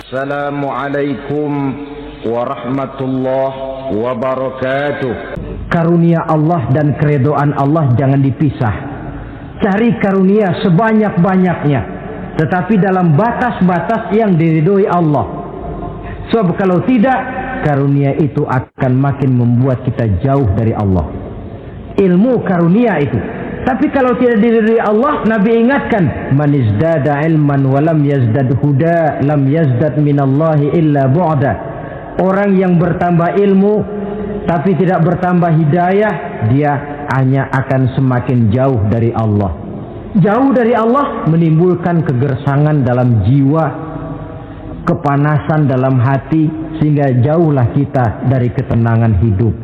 Assalamualaikum warahmatullahi wabarakatuh. Karunia Allah dan keridhaan Allah jangan dipisah. Cari karunia sebanyak-banyaknya, tetapi dalam batas-batas yang diridhoi Allah. Sebab kalau tidak, karunia itu akan makin membuat kita jauh dari Allah. Ilmu karunia itu. Tapi kalau tidak diridhoi Allah, Nabi ingatkan, man izdada ilman wa lam yazdad huda, lam yazdad minallahi illa bu'da. Orang yang bertambah ilmu tapi tidak bertambah hidayah, dia hanya akan semakin jauh dari Allah. Jauh dari Allah menimbulkan kegersangan dalam jiwa, kepanasan dalam hati, sehingga jauhlah kita dari ketenangan hidup.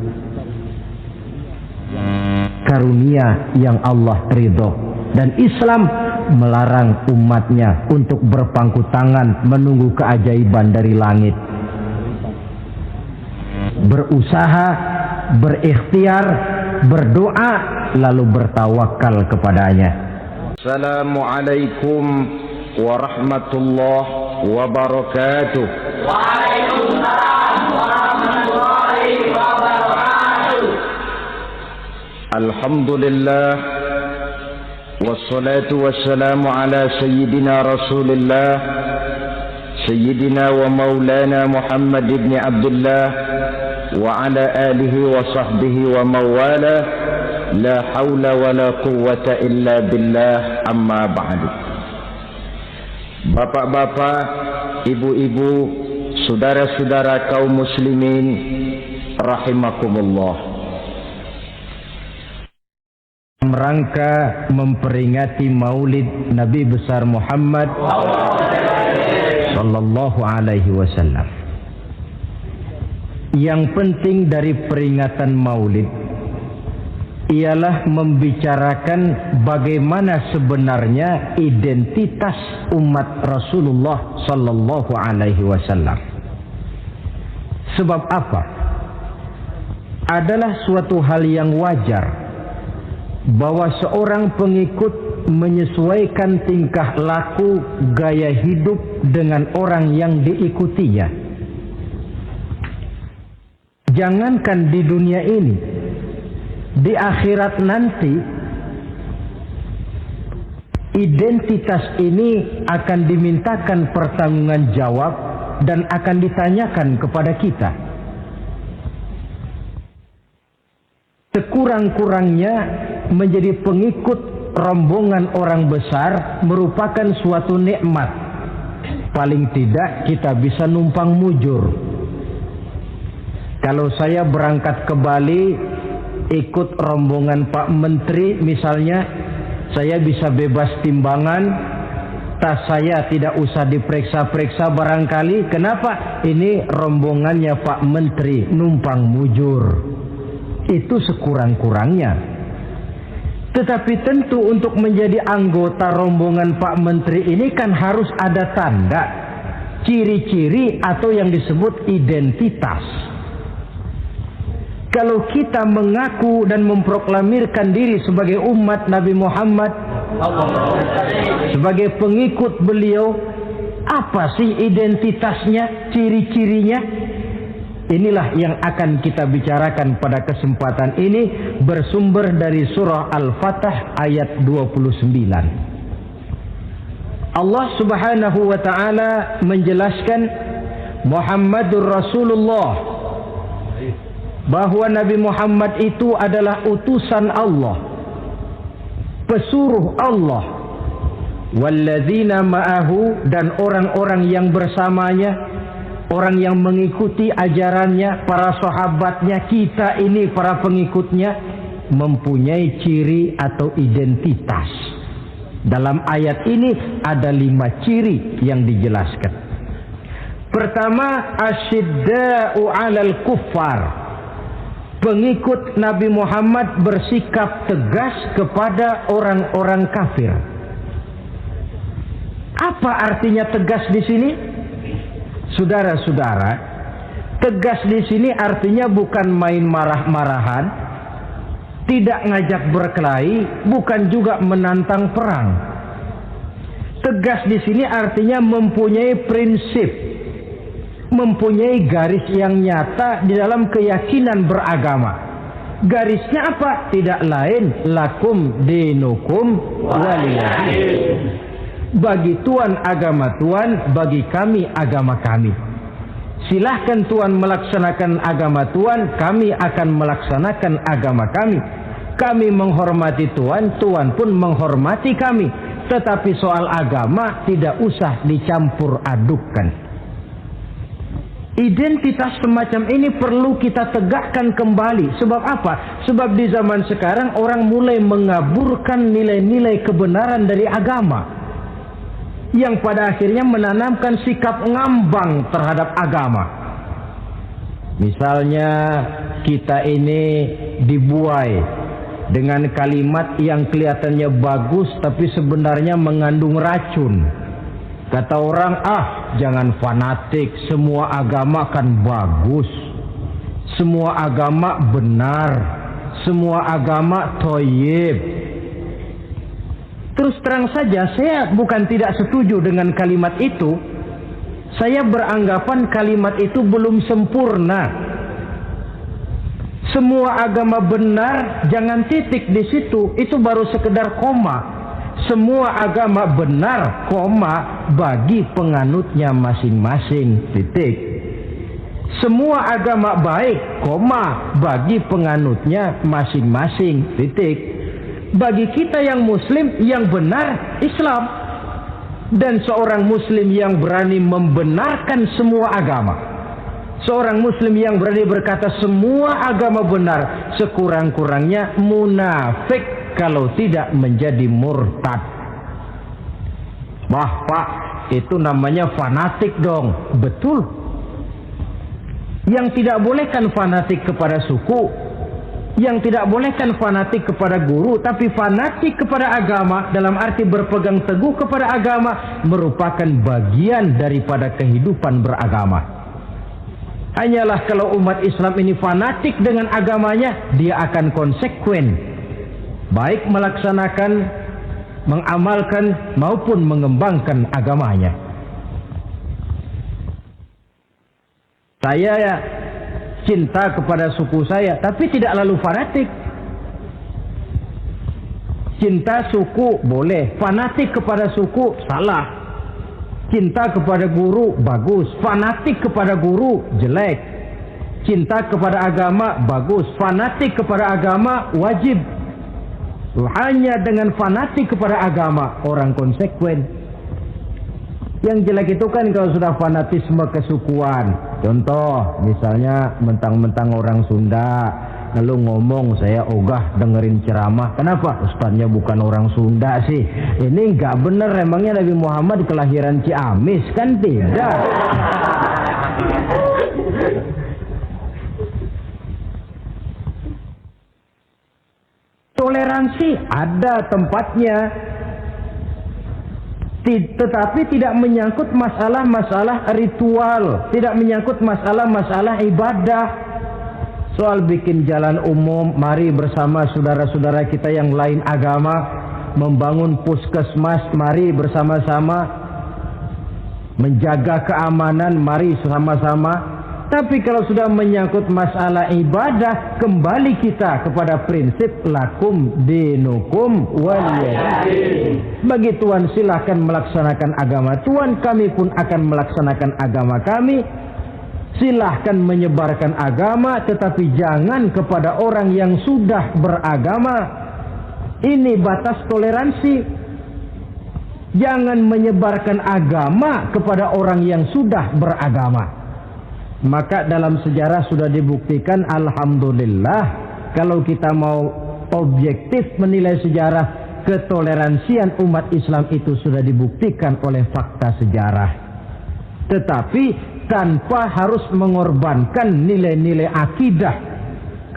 Karunia yang Allah ridho, dan Islam melarang umatnya untuk berpangku tangan menunggu keajaiban dari langit. Berusaha, berikhtiar, berdoa, lalu bertawakal kepadanya. Assalamualaikum warahmatullahi wabarakatuh. Waalaikumsalam warahmatullahi wabarakatuh. Alhamdulillah, wassalatu wassalamu ala sayyidina Rasulillah, sayyidina wa maulana Muhammad ibn Abdullah, wa ala alihi wa sahbihi wa mawala, la hawla wa la quwwata illa billah, amma ba'du. Bapak-bapak, ibu-ibu, saudara-saudara kaum muslimin rahimakumullah. Rangka memperingati Maulid Nabi besar Muhammad sallallahu alaihi wasallam. Yang penting dari peringatan Maulid ialah membicarakan bagaimana sebenarnya identitas umat Rasulullah sallallahu alaihi wasallam. Sebab apa? Adalah suatu hal yang wajar bahwa seorang pengikut menyesuaikan tingkah laku, gaya hidup dengan orang yang diikutinya. Jangankan di dunia ini, di akhirat nanti, identitas ini akan dimintakan pertanggungjan jawab dan akan ditanyakan kepada kita. Sekurang-kurangnya menjadi pengikut rombongan orang besar merupakan suatu nikmat. Paling tidak kita bisa numpang mujur. Kalau saya berangkat ke Bali ikut rombongan Pak Menteri misalnya, saya bisa bebas timbangan, tas saya tidak usah diperiksa-periksa barangkali. Kenapa? Ini rombongannya Pak Menteri, numpang mujur. Itu sekurang-kurangnya. Tetapi tentu untuk menjadi anggota rombongan Pak Menteri ini kan harus ada tanda, ciri-ciri atau yang disebut identitas. Kalau kita mengaku dan memproklamirkan diri sebagai umat Nabi Muhammad, sebagai pengikut beliau, apa sih identitasnya, ciri-cirinya? Inilah yang akan kita bicarakan pada kesempatan ini, bersumber dari surah Al-Fatah ayat 29. Allah Subhanahu wa taala menjelaskan Muhammadur Rasulullah, bahwa Nabi Muhammad itu adalah utusan Allah, pesuruh Allah. Walladzina ma'ahu, dan orang-orang yang bersamanya, orang yang mengikuti ajarannya, para sahabatnya, kita ini para pengikutnya, mempunyai ciri atau identitas. Dalam ayat ini ada 5 ciri yang dijelaskan. Pertama, asyidda'u 'alal kuffar. Pengikut Nabi Muhammad bersikap tegas kepada orang-orang kafir. Apa artinya tegas di sini? Saudara-saudara, tegas di sini artinya bukan main marah-marahan, tidak ngajak berkelahi, bukan juga menantang perang. Tegas di sini artinya mempunyai prinsip, mempunyai garis yang nyata di dalam keyakinan beragama. Garisnya apa? Tidak lain lakum dinukum waliyadin. Bagi Tuhan agama Tuhan, bagi kami agama kami. Silahkan Tuhan melaksanakan agama Tuhan, kami akan melaksanakan agama kami. Kami menghormati Tuhan, Tuhan pun menghormati kami. Tetapi soal agama tidak usah dicampur adukkan. Identitas semacam ini perlu kita tegakkan kembali. Sebab apa? Sebab di zaman sekarang orang mulai mengaburkan nilai-nilai kebenaran dari agama, yang pada akhirnya menanamkan sikap ngambang terhadap agama. Misalnya kita ini dibuai dengan kalimat yang kelihatannya bagus tapi sebenarnya mengandung racun. Kata orang, jangan fanatik, semua agama kan bagus, semua agama benar, semua agama thayyib. Terus terang saja, saya bukan tidak setuju dengan kalimat itu. Saya beranggapan kalimat itu belum sempurna. Semua agama benar, jangan titik di situ. Itu baru sekedar koma. Semua agama benar, koma, bagi penganutnya masing-masing, titik. Semua agama baik, koma, bagi penganutnya masing-masing, titik. Bagi kita yang muslim, yang benar Islam. Dan seorang muslim yang berani membenarkan semua agama, seorang muslim yang berani berkata semua agama benar, sekurang-kurangnya munafik kalau tidak menjadi murtad. Wah Pak, itu namanya fanatik dong. Betul. Yang tidak boleh kan fanatik kepada suku, yang tidak boleh kan fanatik kepada guru, tapi fanatik kepada agama dalam arti berpegang teguh kepada agama merupakan bagian daripada kehidupan beragama. Hanyalah kalau umat Islam ini fanatik dengan agamanya, dia akan konsekuen, baik melaksanakan, mengamalkan maupun mengembangkan agamanya. Saya cinta kepada suku saya, tapi tidak lalu fanatik. Cinta suku boleh, fanatik kepada suku salah. Cinta kepada guru bagus, fanatik kepada guru jelek. Cinta kepada agama bagus, fanatik kepada agama wajib. Hanya dengan fanatik kepada agama orang konsekuen. Yang jelek itu kan kalau sudah fanatisme kesukuan. Contoh, misalnya mentang-mentang orang Sunda, lalu ngomong saya ogah dengerin ceramah. Kenapa? Ustaznya bukan orang Sunda sih. Ini nggak bener, emangnya Nabi Muhammad kelahiran Ciamis? Kan tidak. Toleransi ada tempatnya, tetapi tidak menyangkut masalah-masalah ritual, tidak menyangkut masalah-masalah ibadah. Soal bikin jalan umum, mari bersama saudara-saudara kita yang lain agama membangun puskesmas, mari bersama-sama menjaga keamanan, mari sama-sama. Tapi kalau sudah menyangkut masalah ibadah, kembali kita kepada prinsip lakum dinukum waliyadin. Bagi Tuhan silahkan melaksanakan agama Tuhan, kami pun akan melaksanakan agama kami. Silahkan menyebarkan agama, tetapi jangan kepada orang yang sudah beragama. Ini batas toleransi. Jangan menyebarkan agama kepada orang yang sudah beragama. Maka dalam sejarah sudah dibuktikan, alhamdulillah, kalau kita mau objektif menilai sejarah, ketoleransian umat Islam itu sudah dibuktikan oleh fakta sejarah. Tetapi tanpa harus mengorbankan nilai-nilai akidah,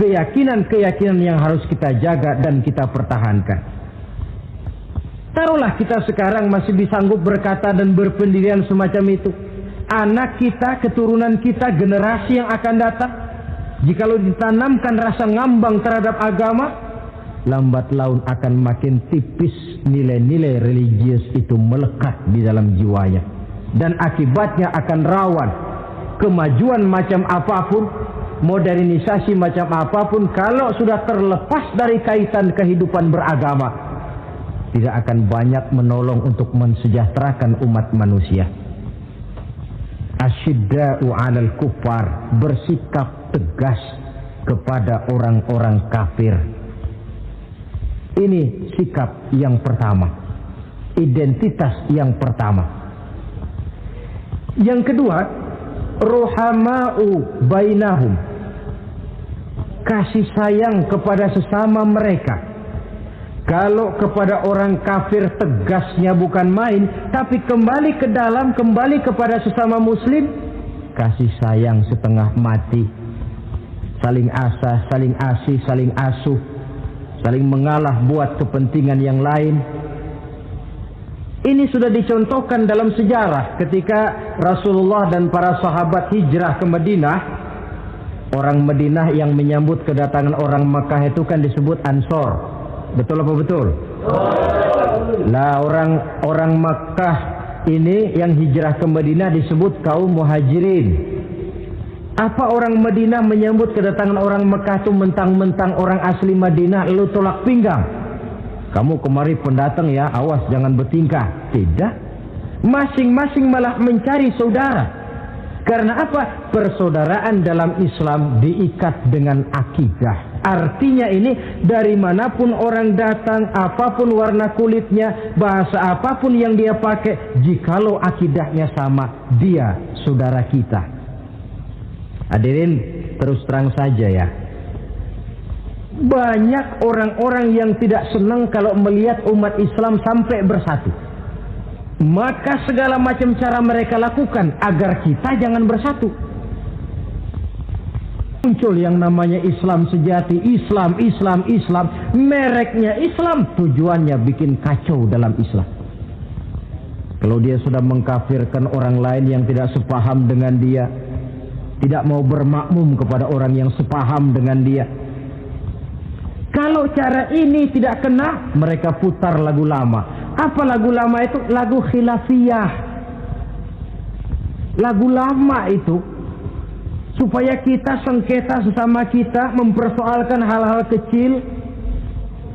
keyakinan-keyakinan yang harus kita jaga dan kita pertahankan. Taruhlah kita sekarang masih sanggup berkata dan berpendirian semacam itu. Anak kita, keturunan kita, generasi yang akan datang, jikalau ditanamkan rasa ngambang terhadap agama, lambat laun akan makin tipis nilai-nilai religius itu melekat di dalam jiwanya. Dan akibatnya akan rawan kemajuan macam apapun, modernisasi macam apapun, kalau sudah terlepas dari kaitan kehidupan beragama, tidak akan banyak menolong untuk mensejahterakan umat manusia. Asyidda'u 'alal kuffar, bersikap tegas kepada orang-orang kafir. Ini sikap yang pertama, identitas yang pertama. Yang kedua, ruhama'u bainahum, kasih sayang kepada sesama mereka. Kalau kepada orang kafir tegasnya bukan main, tapi kembali ke dalam, kembali kepada sesama muslim, kasih sayang setengah mati. Saling asah, saling asih, saling asuh, saling mengalah buat kepentingan yang lain. Ini sudah dicontohkan dalam sejarah ketika Rasulullah dan para sahabat hijrah ke Madinah. Orang Madinah yang menyambut kedatangan orang Makkah itu kan disebut Ansor. Betul apa betul? Lah orang Makkah ini yang hijrah ke Madinah disebut kaum Muhajirin. Apa orang Madinah menyambut kedatangan orang Makkah itu mentang-mentang orang asli Madinah lalu tolak pinggang? Kamu kemari pendatang ya, awas jangan bertingkah. Tidak. Masing-masing malah mencari saudara. Karena apa? Persaudaraan dalam Islam diikat dengan akidah. Artinya ini dari manapun orang datang, apapun warna kulitnya, bahasa apapun yang dia pakai, jikalau akidahnya sama, dia saudara kita. Hadirin, terus terang saja ya. Banyak orang-orang yang tidak senang kalau melihat umat Islam sampai bersatu. Maka segala macam cara mereka lakukan agar kita jangan bersatu. Muncul yang namanya Islam sejati, Islam, mereknya Islam, tujuannya bikin kacau dalam Islam. Kalau dia sudah mengkafirkan orang lain yang tidak sepaham dengan dia, tidak mau bermakmum kepada orang yang sepaham dengan dia. Kalau cara ini tidak kena, mereka putar lagu lama. Apa lagu lama itu? Lagu khilafiyah. Lagu lama itu supaya kita sengketa sesama kita, mempersoalkan hal-hal kecil,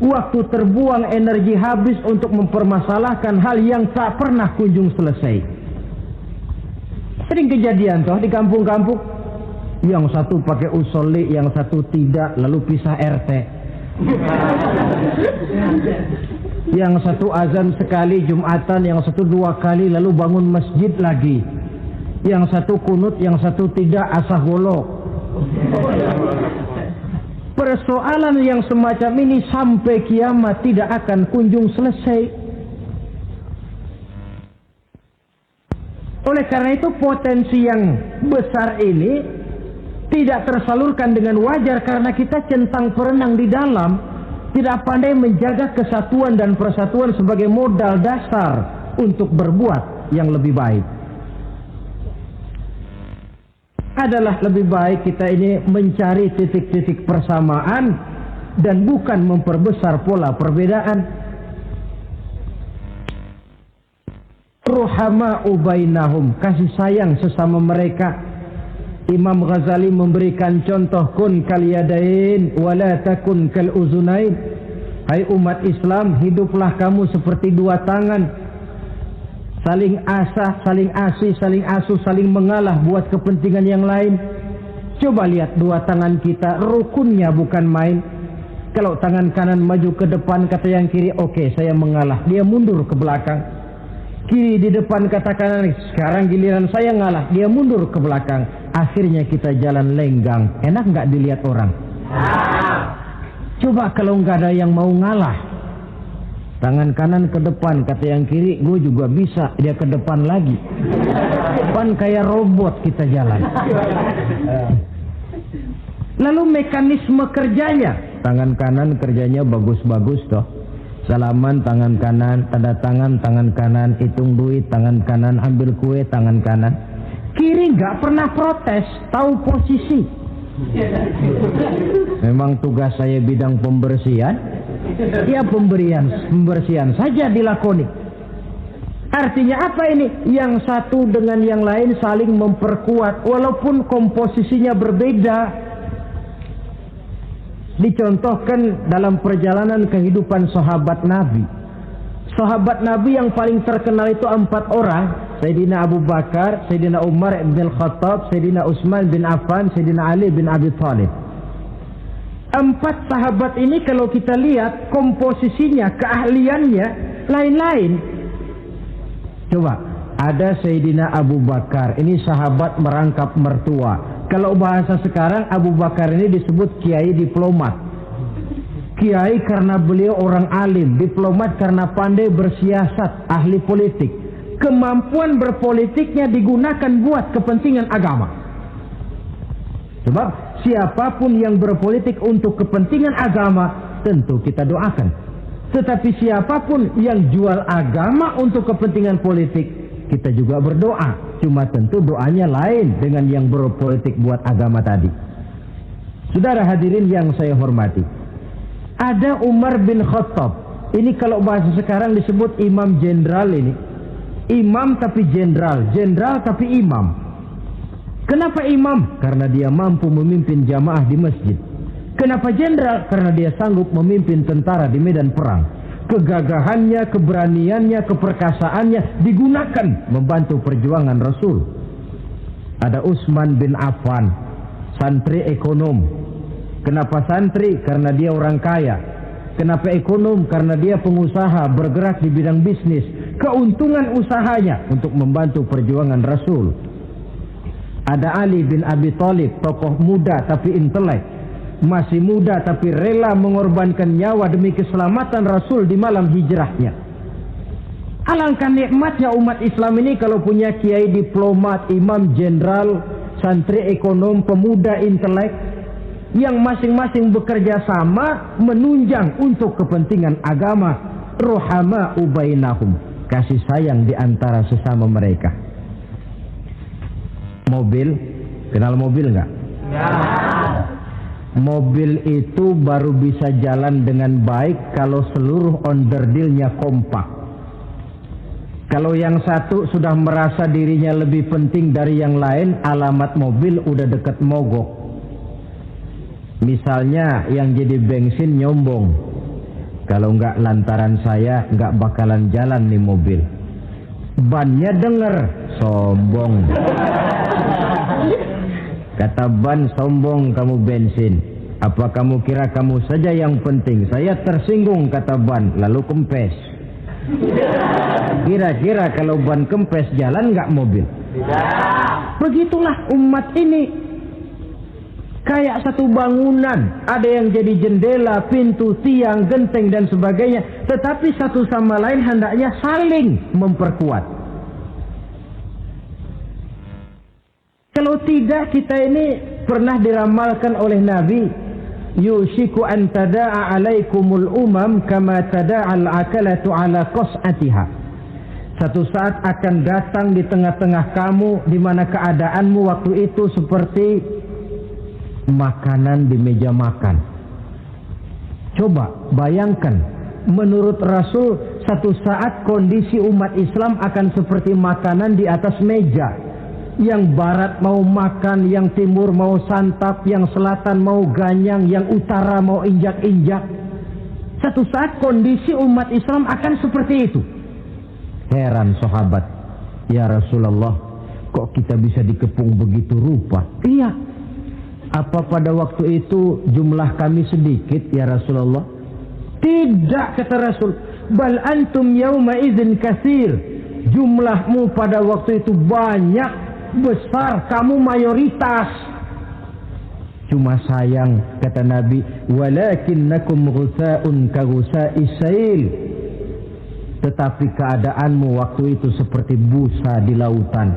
waktu terbuang, energi habis untuk mempermasalahkan hal yang tak pernah kunjung selesai. Sering kejadian toh di kampung-kampung, yang satu pakai usolli, yang satu tidak, lalu pisah RT. Yang satu azan sekali Jumatan, yang satu 2 kali, lalu bangun masjid lagi. Yang satu kunut, yang satu tidak, asah golok. Persoalan yang semacam ini sampai kiamat tidak akan kunjung selesai. Oleh karena itu potensi yang besar ini tidak tersalurkan dengan wajar karena kita centang perenang di dalam, tidak pandai menjaga kesatuan dan persatuan sebagai modal dasar untuk berbuat yang lebih baik. Adalah lebih baik kita ini mencari titik-titik persamaan dan bukan memperbesar pola perbedaan. Ruhama'u bainahum, kasih sayang sesama mereka. Imam Ghazali memberikan contoh, kun kal yadain wala takun kal uzunain. Hai umat Islam, hiduplah kamu seperti 2 tangan. Saling asah, saling asih, saling asuh, saling mengalah buat kepentingan yang lain. Coba lihat 2 tangan kita, rukunnya bukan main. Kalau tangan kanan maju ke depan, kata yang kiri, oke, saya mengalah. Dia mundur ke belakang. Kiri di depan, kata kanan, sekarang giliran saya ngalah. Dia mundur ke belakang. Akhirnya kita jalan lenggang. Enak nggak dilihat orang? Coba kalau nggak ada yang mau ngalah. Tangan kanan ke depan, kata yang kiri, gue juga bisa. Dia ke depan lagi. Depan kayak robot kita jalan. Lalu mekanisme kerjanya. Tangan kanan kerjanya bagus-bagus toh. Salaman tangan kanan, tanda tangan tangan kanan, hitung duit tangan kanan, ambil kue tangan kanan. Kiri nggak pernah protes, tahu posisi. Memang tugas saya bidang pembersihan. Ya pembersihan saja dilakoni. Artinya apa ini? Yang satu dengan yang lain saling memperkuat walaupun komposisinya berbeda. Dicontohkan dalam perjalanan kehidupan sahabat Nabi. Sahabat Nabi yang paling terkenal itu 4 orang. Sayyidina Abu Bakar, Sayyidina Umar bin Khattab, Sayyidina Utsman bin Affan, Sayyidina Ali bin Abi Thalib. 4 sahabat ini kalau kita lihat komposisinya, keahliannya lain-lain. Coba, ada Sayyidina Abu Bakar, ini sahabat merangkap mertua. Kalau bahasa sekarang Abu Bakar ini disebut kiai diplomat. Kiai karena beliau orang alim, diplomat karena pandai bersiasat, ahli politik. Kemampuan berpolitiknya digunakan buat kepentingan agama. Sebab siapapun yang berpolitik untuk kepentingan agama tentu kita doakan. Tetapi siapapun yang jual agama untuk kepentingan politik, kita juga berdoa. Cuma tentu doanya lain dengan yang berpolitik buat agama tadi. Saudara hadirin yang saya hormati, ada Umar bin Khattab. Ini kalau bahasa sekarang disebut imam jenderal ini. Imam tapi jenderal, jenderal tapi imam. Kenapa imam? Karena dia mampu memimpin jamaah di masjid. Kenapa jenderal? Karena dia sanggup memimpin tentara di medan perang. Kegagahannya, keberaniannya, keperkasaannya digunakan membantu perjuangan Rasul. Ada Utsman bin Affan, santri ekonom. Kenapa santri? Karena dia orang kaya. Kenapa ekonom? Karena dia pengusaha bergerak di bidang bisnis. Keuntungan usahanya untuk membantu perjuangan Rasul. Ada Ali bin Abi Thalib, tokoh muda tapi intelek. Masih muda tapi rela mengorbankan nyawa demi keselamatan Rasul di malam hijrahnya. Alangkah nikmatnya umat Islam ini kalau punya kiai diplomat, imam jenderal, santri ekonom, pemuda intelek yang masing-masing bekerja sama menunjang untuk kepentingan agama. Ruhama ubainahum, kasih sayang di antara sesama mereka. Mobil, kenal mobil nggak? Ya. Mobil itu baru bisa jalan dengan baik kalau seluruh onderdilnya kompak. Kalau yang satu sudah merasa dirinya lebih penting dari yang lain, alamat mobil udah deket mogok. Misalnya yang jadi bensin nyombong, kalau nggak lantaran saya nggak bakalan jalan nih mobil. Bannya denger, sombong. Kata ban, sombong kamu bensin. Apa kamu kira kamu saja yang penting? Saya tersinggung, kata ban, lalu kempes. Kira-kira kalau ban kempes jalan nggak mobil? Begitulah umat ini. Kayak satu bangunan, ada yang jadi jendela, pintu, tiang, genteng dan sebagainya. Tetapi satu sama lain hendaknya saling memperkuat. Kalau tidak, kita ini pernah diramalkan oleh Nabi, yushiku an tada'a alaikumul umam kama tada'al akalatu ala qas'atiha. Satu saat akan datang di tengah-tengah kamu di mana keadaanmu waktu itu seperti makanan di meja makan. Coba bayangkan, menurut Rasul satu saat kondisi umat Islam akan seperti makanan di atas meja. Yang barat mau makan, yang timur mau santap, yang selatan mau ganyang, yang utara mau injak-injak. Satu saat kondisi umat Islam akan seperti itu. Heran sahabat, ya Rasulullah, kok kita bisa dikepung begitu rupa? Iya. Apa pada waktu itu jumlah kami sedikit ya Rasulullah? Tidak, kata Rasul. Bal antum yauma idzin katsir. Jumlahmu pada waktu itu banyak, besar, kamu mayoritas. Cuma sayang, kata Nabi, walakinnakum ghusaa'un ka ghusaa'is sail. Tetapi keadaanmu waktu itu seperti busa di lautan.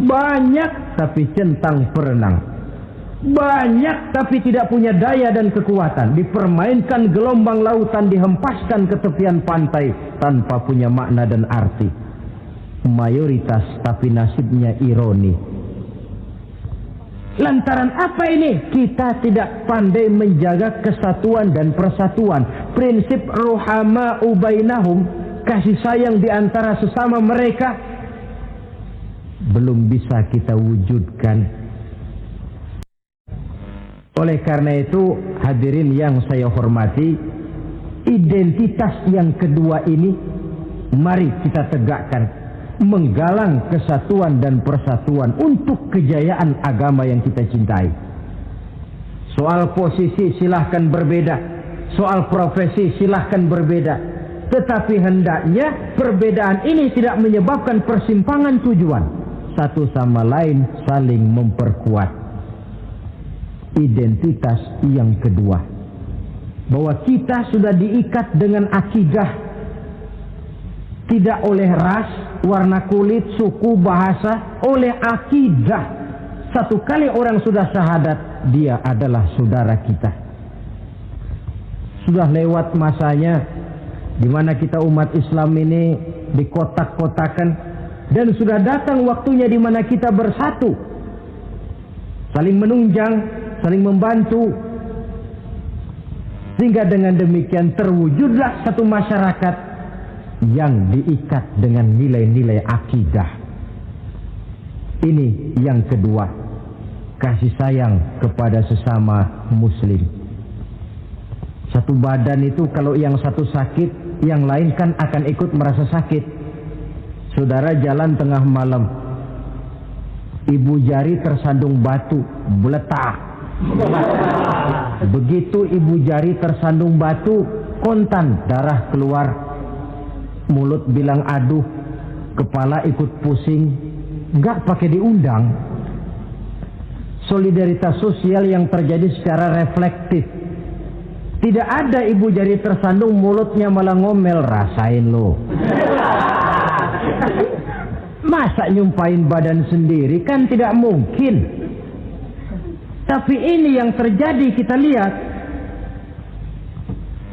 Banyak tapi centang perenang. Banyak tapi tidak punya daya dan kekuatan. Dipermainkan gelombang lautan, dihempaskan ke tepian pantai tanpa punya makna dan arti. Mayoritas tapi nasibnya ironi. Lantaran apa ini? Kita tidak pandai menjaga kesatuan dan persatuan. Prinsip ruhama ubainahum, kasih sayang di antara sesama mereka belum bisa kita wujudkan. Oleh karena itu, hadirin yang saya hormati, identitas yang kedua ini mari kita tegakkan, menggalang kesatuan dan persatuan untuk kejayaan agama yang kita cintai. Soal posisi silahkan berbeda, soal profesi silahkan berbeda, tetapi hendaknya perbedaan ini tidak menyebabkan persimpangan tujuan. Satu sama lain saling memperkuat. Identitas yang kedua, bahwa kita sudah diikat dengan akidah, tidak oleh ras, warna kulit, suku, bahasa, oleh akidah. Satu kali orang sudah syahadat, dia adalah saudara kita. Sudah lewat masanya di mana kita umat Islam ini dikotak-kotakan, dan sudah datang waktunya di mana kita bersatu, saling menunjang, saling membantu, sehingga dengan demikian terwujudlah satu masyarakat yang diikat dengan nilai-nilai akidah. Ini yang kedua, kasih sayang kepada sesama muslim. Satu badan itu kalau yang satu sakit, yang lain kan akan ikut merasa sakit. Saudara jalan tengah malam, ibu jari tersandung batu, meletak. Begitu ibu jari tersandung batu, kontan, darah keluar, mulut bilang aduh, kepala ikut pusing, nggak pakai diundang. Solidaritas sosial yang terjadi secara reflektif. Tidak ada ibu jari tersandung, mulutnya malah ngomel, rasain lo. Masa nyumpain badan sendiri, kan tidak mungkin. Tapi ini yang terjadi, kita lihat.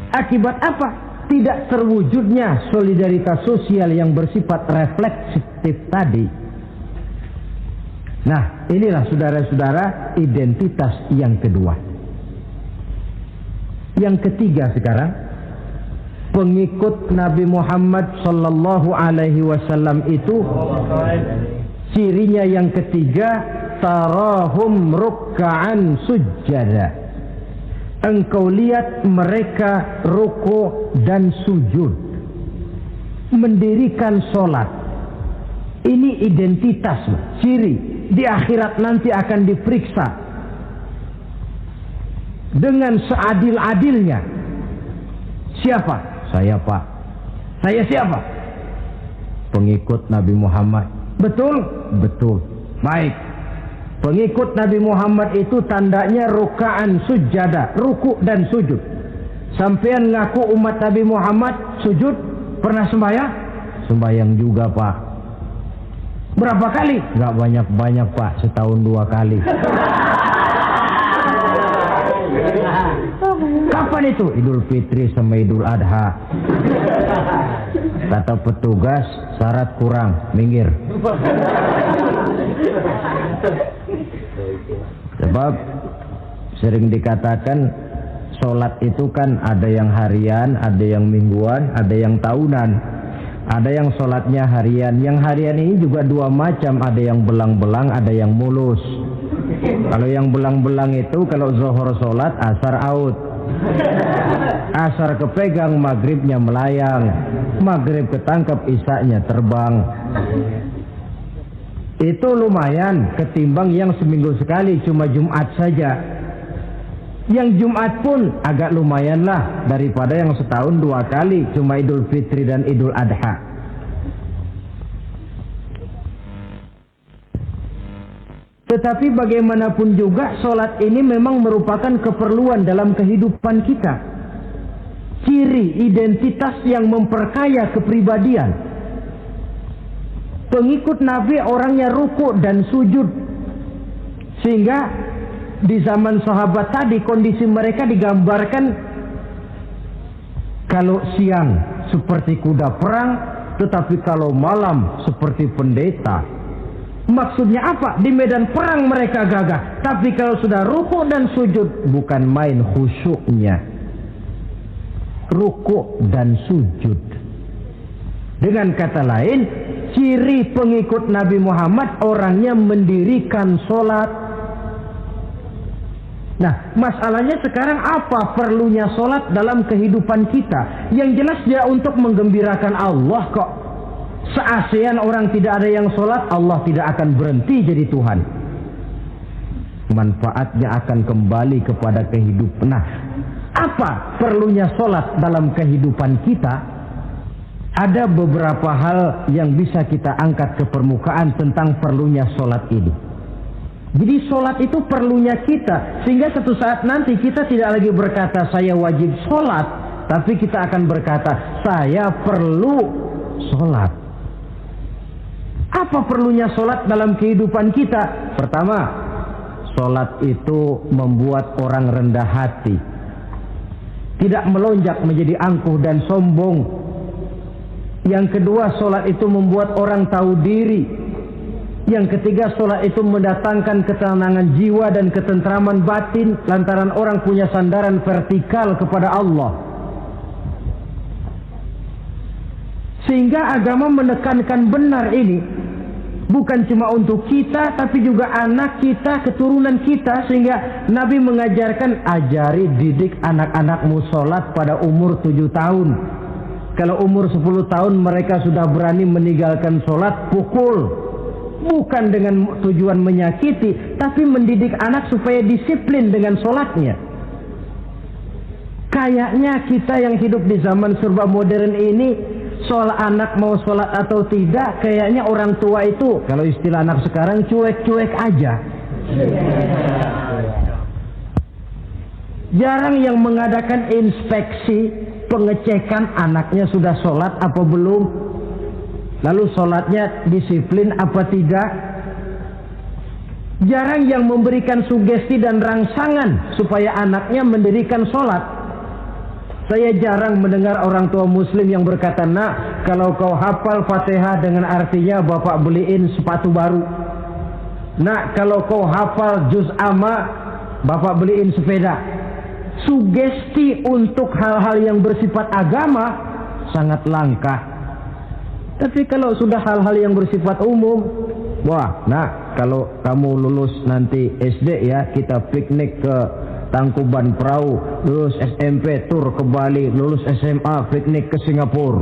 Akibat apa? Tidak terwujudnya solidaritas sosial yang bersifat refleksif tadi. Nah, inilah saudara-saudara identitas yang kedua. Yang ketiga sekarang, pengikut Nabi Muhammad sallallahu alaihi wasallam itu cirinya yang ketiga, tarahum ruk'an sujjada. Engkau lihat mereka ruku dan sujud, mendirikan solat. Ini identitas, ciri. Di akhirat nanti akan diperiksa dengan seadil-adilnya. Siapa? Saya, Pak. Saya siapa? Pengikut Nabi Muhammad. Betul? Betul. Baik. Pengikut Nabi Muhammad itu tandanya ruka'an sujada, ruku dan sujud. Sampean ngaku umat Nabi Muhammad, sujud, pernah sembahyang? Sembahyang juga, Pak. Berapa kali? Gak banyak-banyak, Pak, setahun 2 kali. Kapan itu? Idul Fitri sama Idul Adha. Kata petugas, syarat kurang, minggir. Sebab sering dikatakan sholat itu kan ada yang harian, ada yang mingguan, ada yang tahunan. Ada yang sholatnya harian. Yang harian ini juga 2 macam. Ada yang belang-belang, ada yang mulus. Kalau yang belang-belang itu kalau zuhur sholat, asar out. Asar kepegang, maghribnya melayang. Maghrib ketangkep, isaknya terbang. Itu lumayan ketimbang yang seminggu sekali cuma Jumat saja. Yang Jumat pun agak lumayan lah daripada yang setahun 2 kali cuma Idul Fitri dan Idul Adha. Tetapi bagaimanapun juga sholat ini memang merupakan keperluan dalam kehidupan kita. Ciri identitas yang memperkaya kepribadian. Pengikut Nabi orangnya ruku dan sujud. Sehingga di zaman sahabat tadi kondisi mereka digambarkan kalau siang seperti kuda perang, tetapi kalau malam seperti pendeta. Maksudnya apa? Di medan perang mereka gagah, tapi kalau sudah ruku dan sujud bukan main khusyuknya. Ruku dan sujud. Dengan kata lain, ciri pengikut Nabi Muhammad orangnya mendirikan sholat. Nah, masalahnya sekarang apa perlunya sholat dalam kehidupan kita? Yang jelas dia untuk menggembirakan Allah kok. Se-ASEAN orang tidak ada yang sholat, Allah tidak akan berhenti jadi Tuhan. Manfaatnya akan kembali kepada kehidupan. Nah, apa perlunya sholat dalam kehidupan kita? Ada beberapa hal yang bisa kita angkat ke permukaan tentang perlunya sholat ini. Jadi sholat itu perlunya kita, sehingga suatu saat nanti kita tidak lagi berkata saya wajib sholat, tapi kita akan berkata saya perlu sholat. Apa perlunya sholat dalam kehidupan kita? Pertama, sholat itu membuat orang rendah hati, tidak melonjak menjadi angkuh dan sombong. Yang kedua, sholat itu membuat orang tahu diri. Yang ketiga, sholat itu mendatangkan ketenangan jiwa dan ketentraman batin lantaran orang punya sandaran vertikal kepada Allah. Sehingga agama menekankan benar ini bukan cuma untuk kita, tapi juga anak kita, keturunan kita. Sehingga Nabi mengajarkan, ajari didik anak-anakmu sholat pada umur 7 tahun. Kalau umur 10 tahun mereka sudah berani meninggalkan sholat, pukul. Bukan dengan tujuan menyakiti, tapi mendidik anak supaya disiplin dengan sholatnya. Kayaknya kita yang hidup di zaman serba modern ini, soal anak mau sholat atau tidak, kayaknya orang tua itu, kalau istilah anak sekarang, cuek-cuek aja. Jarang yang mengadakan inspeksi, pengecekan anaknya sudah sholat apa belum. Lalu sholatnya disiplin apa tidak. Jarang yang memberikan sugesti dan rangsangan supaya anaknya mendirikan sholat. Saya jarang mendengar orang tua muslim yang berkata, nak, kalau kau hafal Fatihah dengan artinya bapak beliin sepatu baru. Nak, kalau kau hafal juz amma, bapak beliin sepeda. Sugesti untuk hal-hal yang bersifat agama sangat langka. Tapi kalau sudah hal-hal yang bersifat umum, wah, nah, kalau kamu lulus nanti SD ya, kita piknik ke Tangkuban Perahu, lulus SMP tur ke Bali, lulus SMA piknik ke Singapura.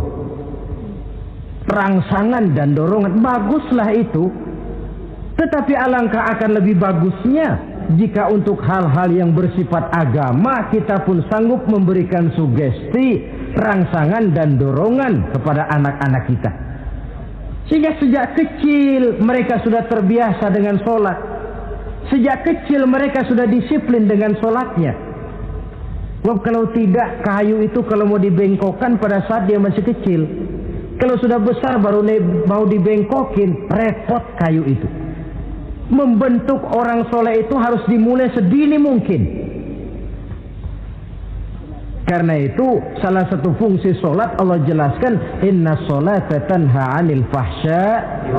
Rangsangan dan dorongan, baguslah itu. Tetapi alangkah akan lebih bagusnya jika untuk hal-hal yang bersifat agama kita pun sanggup memberikan sugesti, rangsangan dan dorongan kepada anak-anak kita. Sehingga sejak kecil mereka sudah terbiasa dengan sholat. Sejak kecil mereka sudah disiplin dengan sholatnya. Sebab kalau tidak, kayu itu kalau mau dibengkokkan pada saat dia masih kecil. Kalau sudah besar baru mau dibengkokin, repot kayu itu. Membentuk orang soleh itu harus dimulai sedini mungkin. Karena itu salah satu fungsi solat Allah jelaskan, inna sholata tanha 'anil fahsya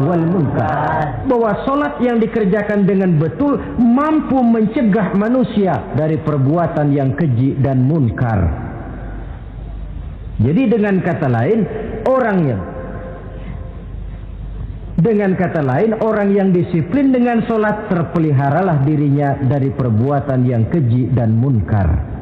wal munkar. Bahwa solat yang dikerjakan dengan betul mampu mencegah manusia dari perbuatan yang keji dan munkar. Jadi dengan kata lain, orang yang disiplin dengan solat terpeliharalah dirinya dari perbuatan yang keji dan munkar.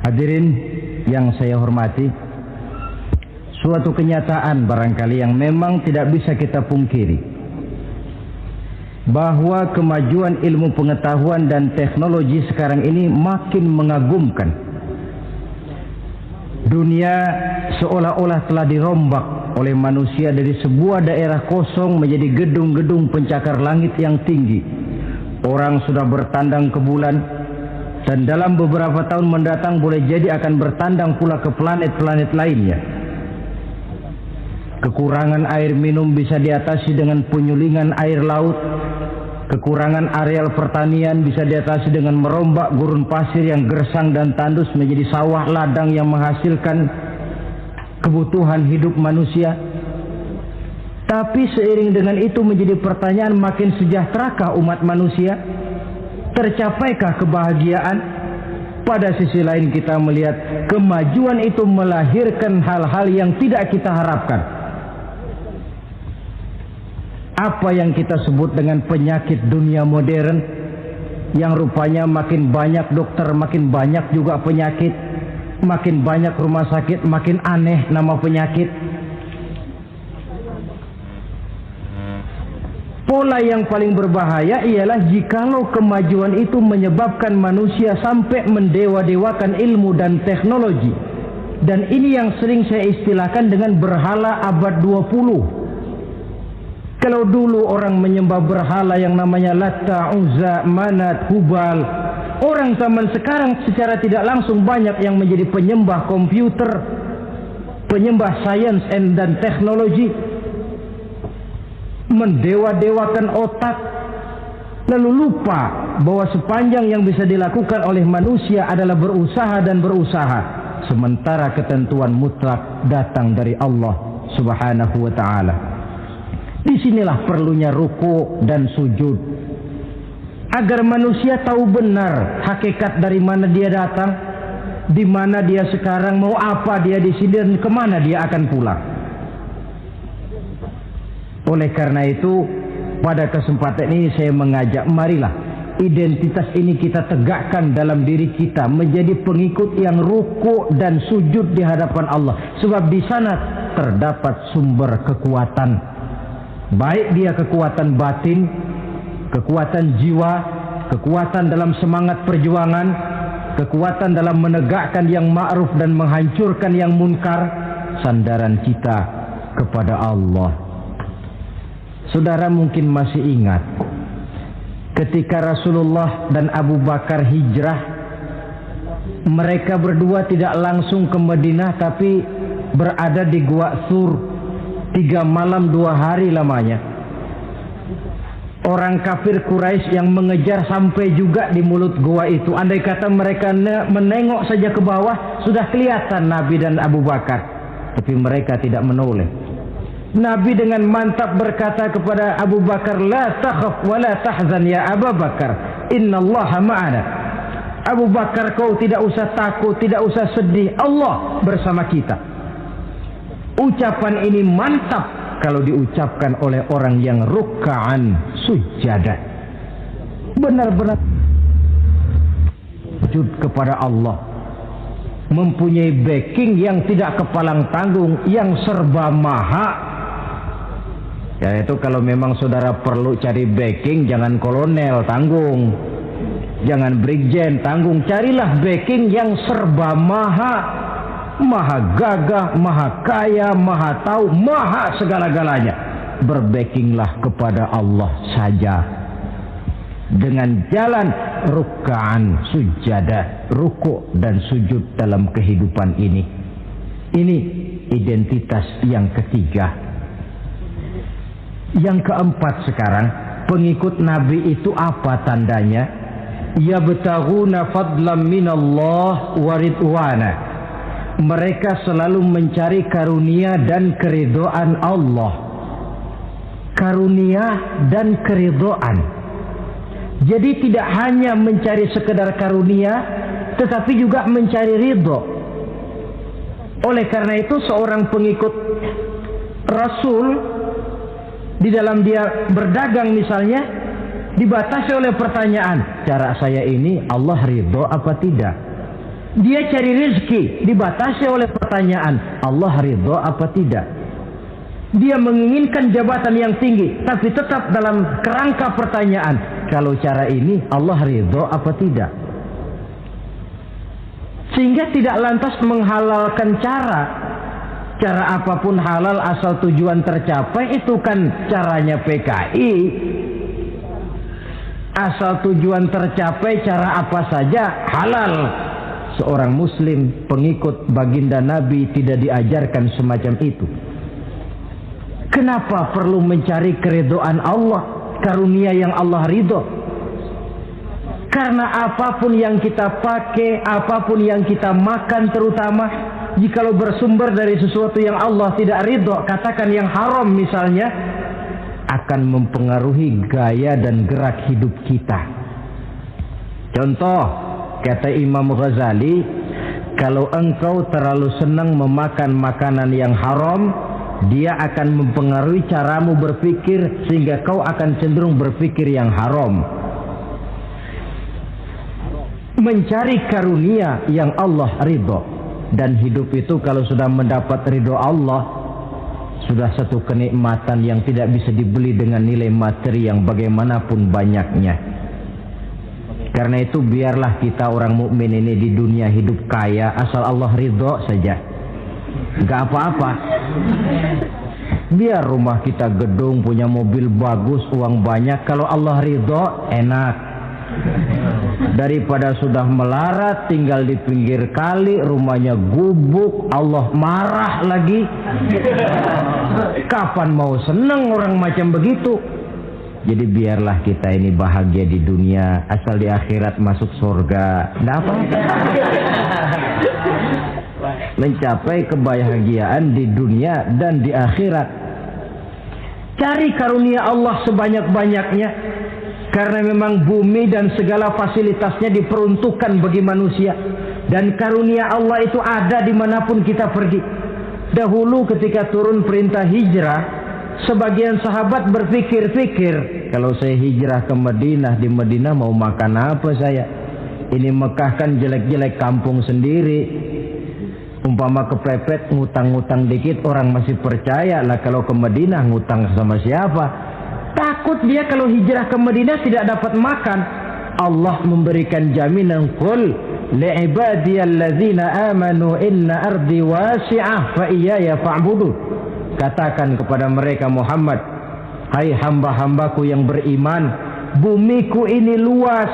Hadirin yang saya hormati, suatu kenyataan barangkali yang memang tidak bisa kita pungkiri, bahwa kemajuan ilmu pengetahuan dan teknologi sekarang ini makin mengagumkan. Dunia seolah-olah telah dirombak oleh manusia dari sebuah daerah kosong menjadi gedung-gedung pencakar langit yang tinggi. Orang sudah bertandang ke bulan, dan dalam beberapa tahun mendatang boleh jadi akan bertandang pula ke planet-planet lainnya. Kekurangan air minum bisa diatasi dengan penyulingan air laut. Kekurangan areal pertanian bisa diatasi dengan merombak gurun pasir yang gersang dan tandus menjadi sawah ladang yang menghasilkan kebutuhan hidup manusia. Tapi seiring dengan itu menjadi pertanyaan, makin sejahterakah umat manusia? Tercapaikah kebahagiaan? Pada sisi lain kita melihat kemajuan itu melahirkan hal-hal yang tidak kita harapkan. Apa yang kita sebut dengan penyakit dunia modern, yang rupanya makin banyak dokter, makin banyak juga penyakit, makin banyak rumah sakit, makin aneh nama penyakit. Pola yang paling berbahaya ialah jikalau kemajuan itu menyebabkan manusia sampai mendewa-dewakan ilmu dan teknologi. Dan ini yang sering saya istilahkan dengan berhala abad 20. Kalau dulu orang menyembah berhala yang namanya Latta, Uzza, Manat, Hubal, orang zaman sekarang secara tidak langsung banyak yang menjadi penyembah komputer, penyembah sains dan teknologi, mendewa-dewakan otak, lalu lupa bahwa sepanjang yang bisa dilakukan oleh manusia adalah berusaha dan berusaha, sementara ketentuan mutlak datang dari Allah Subhanahu wa ta'ala. Disinilah perlunya ruku dan sujud, agar manusia tahu benar hakikat dari mana dia datang, di mana dia sekarang, mau apa dia di sini, dan kemana dia akan pulang. Oleh karena itu, pada kesempatan ini saya mengajak, marilah identitas ini kita tegakkan dalam diri kita, menjadi pengikut yang ruku dan sujud di hadapan Allah. Sebab di sana terdapat sumber kekuatan. Baik dia kekuatan batin, kekuatan jiwa, kekuatan dalam semangat perjuangan, kekuatan dalam menegakkan yang ma'ruf dan menghancurkan yang munkar, sandaran kita kepada Allah. Saudara mungkin masih ingat ketika Rasulullah dan Abu Bakar hijrah, mereka berdua tidak langsung ke Madinah tapi berada di Gua Sur. 3 malam 2 hari lamanya. Orang kafir Quraisy yang mengejar sampai juga di mulut gua itu. Andai kata mereka menengok saja ke bawah, sudah kelihatan Nabi dan Abu Bakar. Tapi mereka tidak menoleh. Nabi dengan mantap berkata kepada Abu Bakar, "La takhaf wa la tahzan ya Abu Bakar, innallaha ma'ana." Abu Bakar, kau tidak usah takut, tidak usah sedih, Allah bersama kita. Ucapan ini mantap kalau diucapkan oleh orang yang ruk'an sujada, benar-benar sujud kepada Allah, mempunyai backing yang tidak kepalang tanggung, yang serba maha. Ya, itu kalau memang saudara perlu cari backing, jangan kolonel tanggung, jangan brigjen tanggung, carilah backing yang serba maha. Maha gagah, maha kaya, maha tahu, maha segala-galanya. Berbackinglah kepada Allah saja dengan jalan ruk'an sujada, ruku' dan sujud dalam kehidupan ini. Ini identitas yang ketiga. Yang keempat sekarang, pengikut Nabi itu apa tandanya? Yabtaghuna fadlan minallah wa ridwana. Mereka selalu mencari karunia dan keridhaan Allah. Karunia dan keridhaan. Jadi tidak hanya mencari sekedar karunia, tetapi juga mencari ridho. Oleh karena itu seorang pengikut Rasul, di dalam dia berdagang misalnya, dibatasi oleh pertanyaan, cara saya ini Allah ridho apa tidak? Dia cari rezeki, dibatasi oleh pertanyaan, Allah ridho apa tidak? Dia menginginkan jabatan yang tinggi, tapi tetap dalam kerangka pertanyaan, kalau cara ini Allah ridho apa tidak? Sehingga tidak lantas menghalalkan cara apapun halal asal tujuan tercapai, itu kan caranya PKI. Asal tujuan tercapai cara apa saja halal. Seorang muslim pengikut baginda Nabi tidak diajarkan semacam itu. Kenapa perlu mencari keridhaan Allah? karunia yang Allah ridho. Karena apapun yang kita pakai, apapun yang kita makan terutama, jikalau bersumber dari sesuatu yang Allah tidak ridho, katakan yang haram misalnya, akan mempengaruhi gaya dan gerak hidup kita. Contoh, kata Imam Ghazali, kalau engkau terlalu senang memakan makanan yang haram, dia akan mempengaruhi caramu berpikir sehingga kau akan cenderung berpikir yang haram. Mencari karunia yang Allah ridho, dan hidup itu kalau sudah mendapat ridho Allah, sudah satu kenikmatan yang tidak bisa dibeli dengan nilai materi yang bagaimanapun banyaknya. Karena itu biarlah kita orang mukmin ini di dunia hidup kaya asal Allah ridho saja, nggak apa-apa. Biar rumah kita gedung, punya mobil bagus, uang banyak, kalau Allah ridho enak. Daripada sudah melarat tinggal di pinggir kali, rumahnya gubuk, Allah marah lagi. Kapan mau senang orang macam begitu? Jadi biarlah kita ini bahagia di dunia, asal di akhirat masuk surga. Nggak apa-apa. Mencapai kebahagiaan di dunia dan di akhirat. Cari karunia Allah sebanyak-banyaknya. Karena memang bumi dan segala fasilitasnya diperuntukkan bagi manusia. Dan karunia Allah itu ada dimanapun kita pergi. Dahulu ketika turun perintah hijrah, sebagian sahabat berpikir-pikir, kalau saya hijrah ke Madinah, di Madinah mau makan apa saya? Ini Mekah kan jelek-jelek, kampung sendiri. Umpama kepepet ngutang-ngutang dikit orang masih percaya lah, kalau ke Madinah ngutang sama siapa? Takut dia kalau hijrah ke Madinah tidak dapat makan. Allah memberikan jaminan, qul li'ibadiyallazina amanu inna ardi wasi'ah fa iyaya fa'budu. Katakan kepada mereka Muhammad, hai hamba-hambaku yang beriman, bumiku ini luas.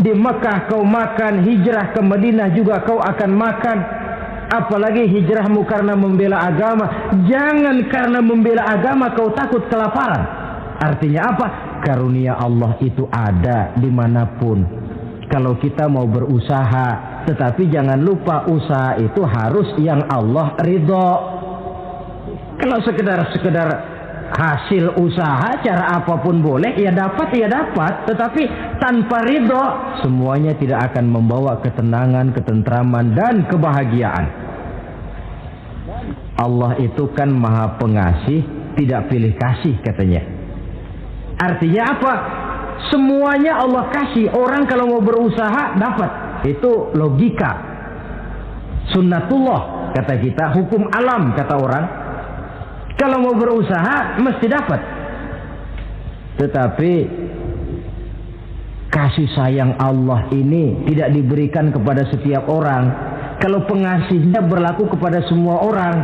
Di Mekah kau makan, hijrah ke Madinah juga kau akan makan. Apalagi hijrahmu karena membela agama. Jangan karena membela agama kau takut kelaparan. Artinya apa? Karunia Allah itu ada dimanapun. Kalau kita mau berusaha, tetapi jangan lupa usaha itu harus yang Allah ridho. Kalau sekedar hasil usaha cara apapun boleh, ya dapat. Tetapi tanpa ridho, semuanya tidak akan membawa ketenangan, ketentraman, dan kebahagiaan. Allah itu kan maha pengasih, tidak pilih kasih katanya. Artinya apa? Semuanya Allah kasih. Orang kalau mau berusaha dapat. Itu logika. Sunnatullah kata kita, hukum alam kata orang. Kalau mau berusaha mesti dapat. Tetapi kasih sayang Allah ini tidak diberikan kepada setiap orang. Kalau pengasihnya berlaku kepada semua orang,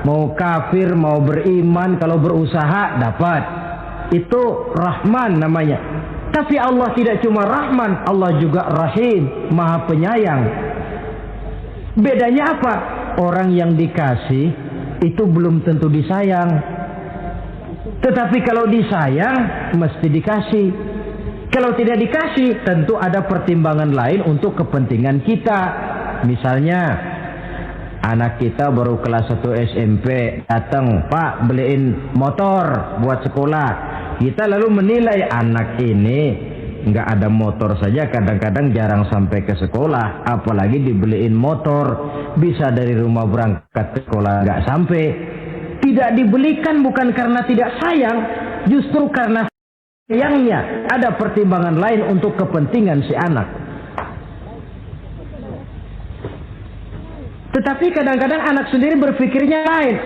mau kafir mau beriman, kalau berusaha dapat. Itu Rahman namanya. Tapi Allah tidak cuma Rahman, Allah juga Rahim, Maha Penyayang. Bedanya apa? Orang yang dikasih itu belum tentu disayang. Tetapi kalau disayang mesti dikasih. Kalau tidak dikasih tentu ada pertimbangan lain untuk kepentingan kita. Misalnya anak kita baru kelas 1 SMP, datang, Pak beliin motor buat sekolah. Kita lalu menilai anak ini nggak ada motor saja kadang-kadang jarang sampai ke sekolah, apalagi dibeliin motor, bisa dari rumah berangkat ke sekolah nggak sampai. Tidak dibelikan bukan karena tidak sayang, justru karena sayangnya ada pertimbangan lain untuk kepentingan si anak. Tetapi kadang-kadang anak sendiri berpikirnya lain.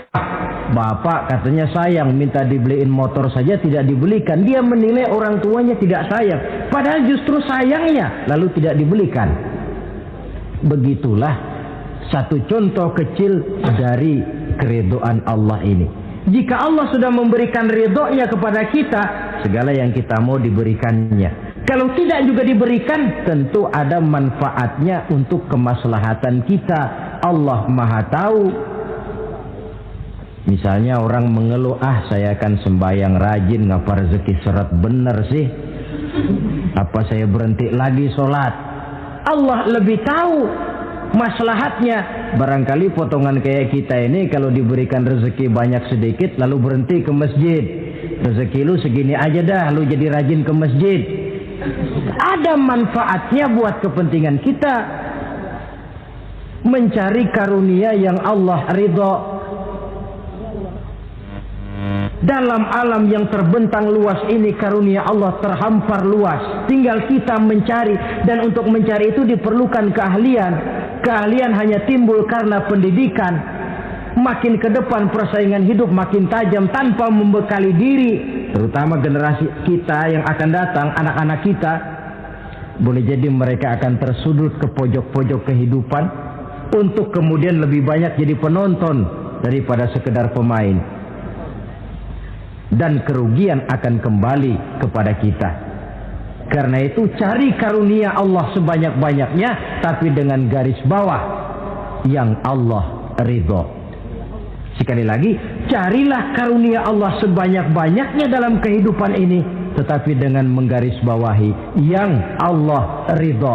Bapak katanya sayang, minta dibeliin motor saja tidak dibelikan. Dia menilai orang tuanya tidak sayang. Padahal justru sayangnya lalu tidak dibelikan. Begitulah satu contoh kecil dari keridhaan Allah ini. Jika Allah sudah memberikan ridhonya kepada kita, segala yang kita mau diberikannya. Kalau tidak juga diberikan, tentu ada manfaatnya untuk kemaslahatan kita. Allah Maha tahu. Misalnya orang mengeluh, saya akan sembahyang rajin, ngapa rezeki seret bener sih? Apa saya berhenti lagi sholat? Allah lebih tahu maslahatnya. Barangkali potongan kayak kita ini kalau diberikan rezeki banyak sedikit lalu berhenti ke masjid. Rezeki lu segini aja dah, lu jadi rajin ke masjid. Ada manfaatnya buat kepentingan kita. Mencari karunia yang Allah ridho. Dalam alam yang terbentang luas ini karunia Allah terhampar luas. Tinggal kita mencari, dan untuk mencari itu diperlukan keahlian. Keahlian hanya timbul karena pendidikan. Makin ke depan persaingan hidup makin tajam tanpa membekali diri. Terutama generasi kita yang akan datang, anak-anak kita. Boleh jadi mereka akan tersudut ke pojok-pojok kehidupan untuk kemudian lebih banyak jadi penonton daripada sekedar pemain. Dan kerugian akan kembali kepada kita. Karena itu cari karunia Allah sebanyak-banyaknya, tapi dengan garis bawah yang Allah ridho. Sekali lagi, carilah karunia Allah sebanyak-banyaknya dalam kehidupan ini, tetapi dengan menggarisbawahi yang Allah ridho.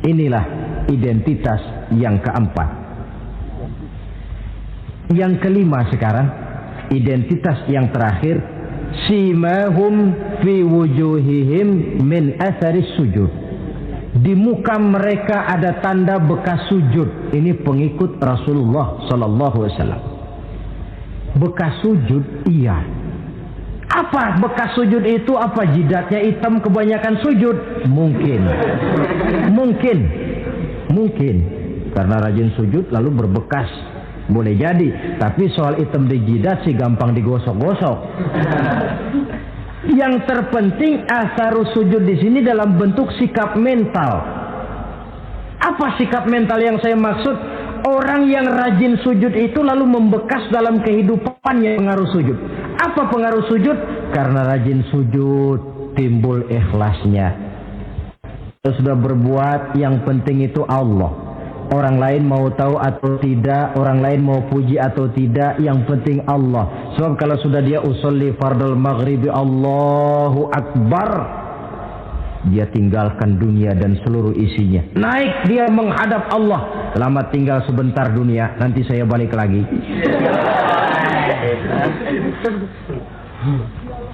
Inilah identitas yang keempat. Yang kelima sekarang, identitas yang terakhir, simahum fi wujuhihim min atharis sujud. Di muka mereka ada tanda bekas sujud. Ini pengikut Rasulullah sallallahu alaihi wasallam. Bekas sujud, iya. Apa bekas sujud itu? Apa jidatnya hitam kebanyakan sujud? Mungkin karena rajin sujud lalu berbekas. Boleh jadi, tapi soal hitam di jidat sih gampang digosok-gosok. Yang terpenting asarus sujud di sini dalam bentuk sikap mental. Apa sikap mental yang saya maksud? Orang yang rajin sujud itu lalu membekas dalam kehidupannya pengaruh sujud. Apa pengaruh sujud? Karena rajin sujud timbul ikhlasnya. Kalau sudah berbuat, yang penting itu Allah. Orang lain mau tahu atau tidak, orang lain mau puji atau tidak, yang penting Allah. Sebab kalau sudah dia usolli fardal maghribi Allahu Akbar, dia tinggalkan dunia dan seluruh isinya. Naik dia menghadap Allah. Selamat tinggal sebentar dunia, nanti saya balik lagi.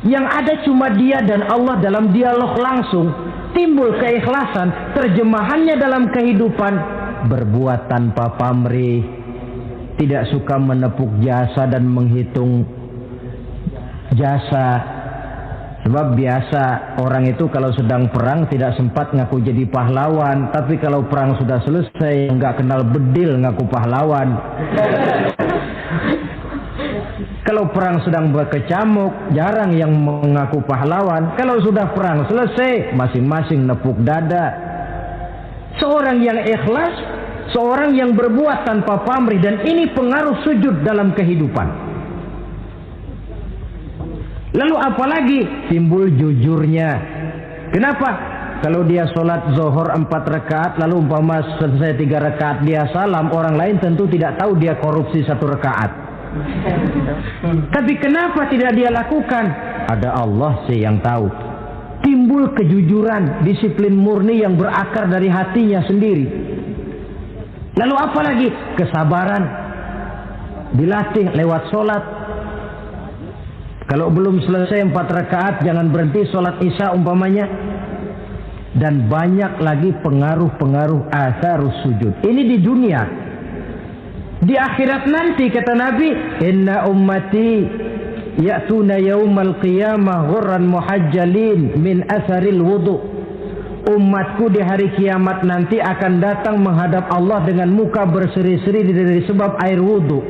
Yang ada cuma dia dan Allah dalam dialog langsung. Timbul keikhlasan, terjemahannya dalam kehidupan. Berbuat tanpa pamrih, tidak suka menepuk jasa dan menghitung jasa. Sebab biasa orang itu kalau sedang perang tidak sempat ngaku jadi pahlawan, tapi kalau perang sudah selesai nggak kenal bedil ngaku pahlawan. Kalau perang sedang berkecamuk, jarang yang mengaku pahlawan. Kalau sudah perang selesai, masing-masing nepuk dada. Seorang yang ikhlas, seorang yang berbuat tanpa pamrih, dan ini pengaruh sujud dalam kehidupan. Lalu apalagi timbul jujurnya. Kenapa? Kalau dia sholat zuhur 4 rakaat, lalu umpama selesai 3 rakaat dia salam, orang lain tentu tidak tahu dia korupsi 1 rakaat. Tapi kenapa tidak dia lakukan? Ada Allah sih yang tahu. Timbul kejujuran, disiplin murni yang berakar dari hatinya sendiri. Lalu apa lagi? Kesabaran. Dilatih lewat sholat. Kalau belum selesai 4 rakaat, jangan berhenti sholat isya umpamanya. Dan banyak lagi pengaruh-pengaruh asarus sujud. Ini di dunia. Di akhirat nanti kata Nabi, inna ummati ya'tuna yaumal qiyamah ghurran muhajjalin min asaril wudu. Umatku di hari kiamat nanti akan datang menghadap Allah dengan muka berseri-seri dari sebab air wudu.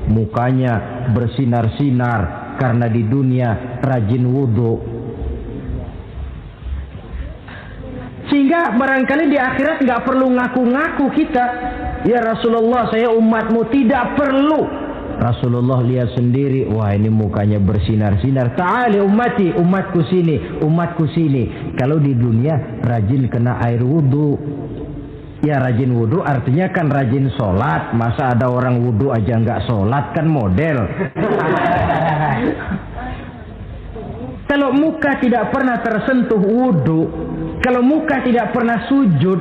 Mukanya bersinar-sinar karena di dunia rajin wudu. Sehingga barangkali di akhirat nggak perlu ngaku-ngaku kita. Ya Rasulullah, saya umatmu, tidak perlu. Rasulullah lihat sendiri, wah ini mukanya bersinar-sinar. Ta'ali ummati, umatku sini, umatku sini. Kalau di dunia rajin kena air wudu. Ya rajin wudhu artinya kan rajin sholat. Masa ada orang wudhu aja nggak sholat, kan model. Kalau muka tidak pernah tersentuh wudhu, kalau muka tidak pernah sujud,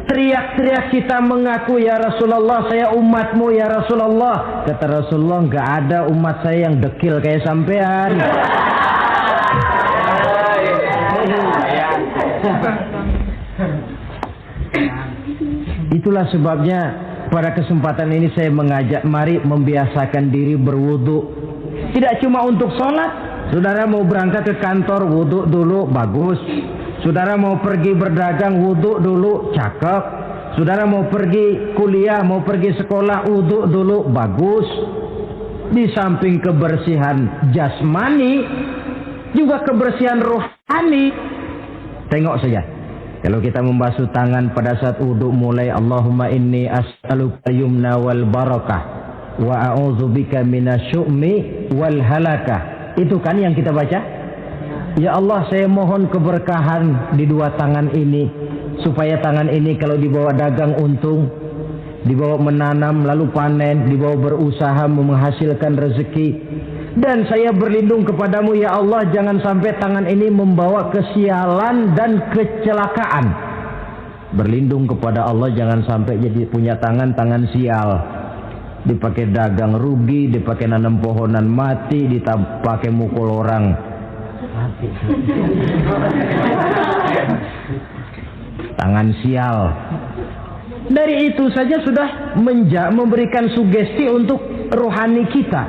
teriak-teriak kita mengaku ya Rasulullah saya umatmu ya Rasulullah. Kata Rasulullah nggak ada umat saya yang dekil kayak sampean. Itulah sebabnya pada kesempatan ini saya mengajak mari membiasakan diri berwudu. Tidak cuma untuk sholat. Saudara mau berangkat ke kantor wudu dulu, bagus. Saudara mau pergi berdagang wudu dulu, cakep. Saudara mau pergi kuliah, mau pergi sekolah wudu dulu, bagus. Di samping kebersihan jasmani, juga kebersihan rohani. Tengok saja. Kalau kita membasuh tangan pada saat wudu mulai Allahumma inni as'aluka yumna wal barakah wa a'udzubika minasyu'mi wal halakah. Itu kan yang kita baca. Ya Allah, saya mohon keberkahan di dua tangan ini, supaya tangan ini kalau dibawa dagang untung, dibawa menanam lalu panen, dibawa berusaha menghasilkan rezeki. Dan saya berlindung kepadamu ya Allah, jangan sampai tangan ini membawa kesialan dan kecelakaan. Berlindung kepada Allah jangan sampai jadi punya tangan sial. Dipakai dagang rugi, dipakai nanam pohonan mati, dipakai mukul orang mati. Tangan sial. Dari itu saja sudah memberikan sugesti untuk rohani kita.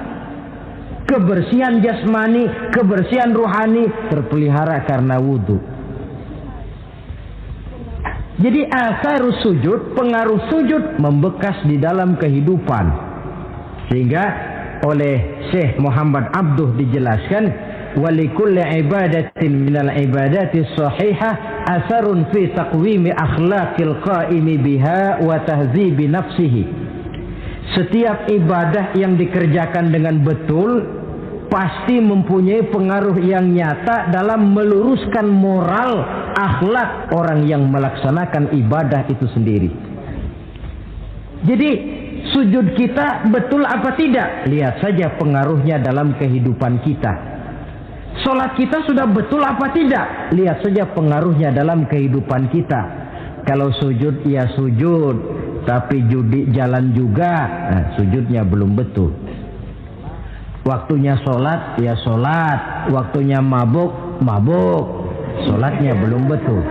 Kebersihan jasmani, kebersihan rohani terpelihara karena wudhu. Jadi asarus sujud, pengaruh sujud membekas di dalam kehidupan. Sehingga oleh Syekh Muhammad Abduh dijelaskan, walikulli ibadatin minal ibadati sahihah asarun fi taqwimi akhlaqil qaimi biha wa tahzibi nafsihi. Setiap ibadah yang dikerjakan dengan betul pasti mempunyai pengaruh yang nyata dalam meluruskan moral akhlak orang yang melaksanakan ibadah itu sendiri. Jadi sujud kita betul apa tidak? Lihat saja pengaruhnya dalam kehidupan kita. Sholat kita sudah betul apa tidak? Lihat saja pengaruhnya dalam kehidupan kita. Kalau sujud ya sujud, tapi judi jalan juga, nah, sujudnya belum betul. Waktunya sholat ya sholat, waktunya mabuk, sholatnya belum betul.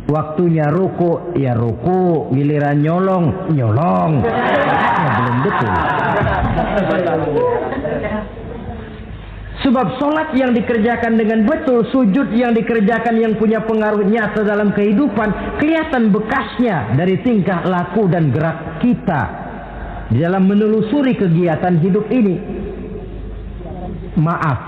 Waktunya ruku ya ruku, giliran nyolong, sholatnya belum betul. Sebab sholat yang dikerjakan dengan betul, sujud yang dikerjakan yang punya pengaruh nyata dalam kehidupan, kelihatan bekasnya dari tingkah laku dan gerak kita di dalam menelusuri kegiatan hidup ini. Maaf,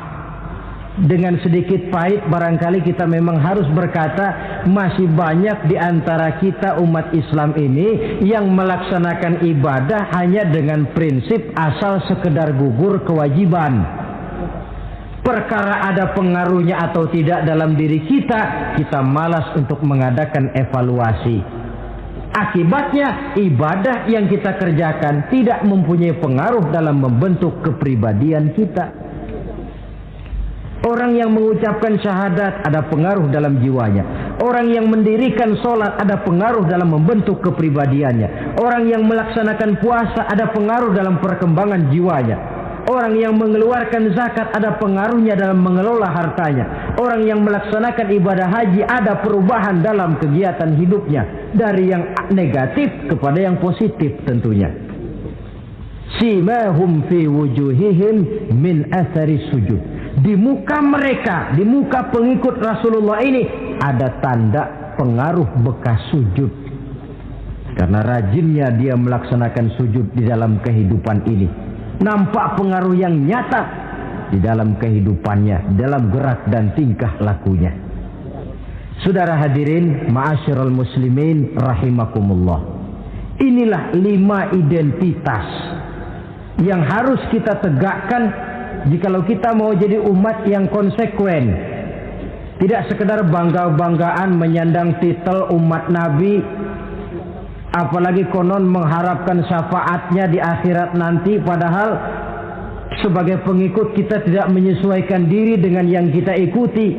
dengan sedikit pahit barangkali kita memang harus berkata, masih banyak di antara kita umat Islam ini yang melaksanakan ibadah hanya dengan prinsip asal sekedar gugur kewajiban. Perkara ada pengaruhnya atau tidak dalam diri kita, kita malas untuk mengadakan evaluasi. Akibatnya ibadah yang kita kerjakan tidak mempunyai pengaruh dalam membentuk kepribadian kita. Orang yang mengucapkan syahadat ada pengaruh dalam jiwanya. Orang yang mendirikan sholat ada pengaruh dalam membentuk kepribadiannya. Orang yang melaksanakan puasa ada pengaruh dalam perkembangan jiwanya. Orang yang mengeluarkan zakat ada pengaruhnya dalam mengelola hartanya. Orang yang melaksanakan ibadah haji ada perubahan dalam kegiatan hidupnya. Dari yang negatif kepada yang positif tentunya. Simahum fi wujuhihim min athari sujud. Di muka mereka, di muka pengikut Rasulullah ini ada tanda pengaruh bekas sujud. Karena rajinnya dia melaksanakan sujud di dalam kehidupan ini. Nampak pengaruh yang nyata di dalam kehidupannya, dalam gerak dan tingkah lakunya. Saudara hadirin, ma'asyiral muslimin rahimakumullah. Inilah 5 identitas yang harus kita tegakkan jikalau kita mau jadi umat yang konsekuen. Tidak sekedar bangga-banggaan menyandang titel umat Nabi, apalagi konon mengharapkan syafaatnya di akhirat nanti, padahal sebagai pengikut kita tidak menyesuaikan diri dengan yang kita ikuti.